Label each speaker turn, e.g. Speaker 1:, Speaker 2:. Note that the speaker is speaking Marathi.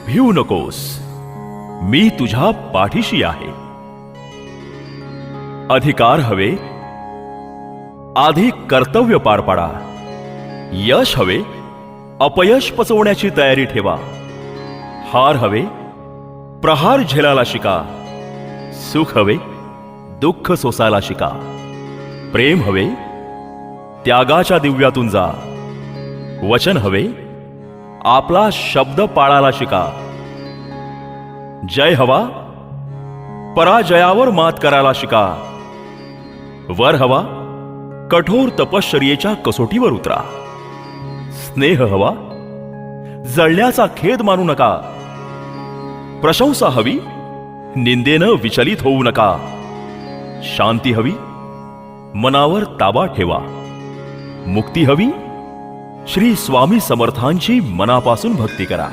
Speaker 1: भिवू नकोस, मी तुझ्या पाठीशी आहे. अधिकार हवे, आधी कर्तव्य पार पाडा. यश हवे, अपयश पचवण्याची तयारी ठेवा. हार हवे, प्रहार झेलायला शिका. सुख हवे, दुःख सोसायला शिका. प्रेम हवे, त्यागाच्या दिव्यातून जा. वचन हवे, आपला शब्द पाळायला शिका. जय हवा, पराजयावर मात करायला शिका. वर हवा, कठोर तपश्चर्येच्या कसोटीवर उतरा. स्नेह हवा, जळण्याचा खेद मानू नका. प्रशंसा हवी, निंदेनं विचलित होऊ नका. शांती हवी, मनावर ताबा ठेवा. मुक्ती हवी, श्री स्वामी समर्थांची मनापासून भक्ती करा.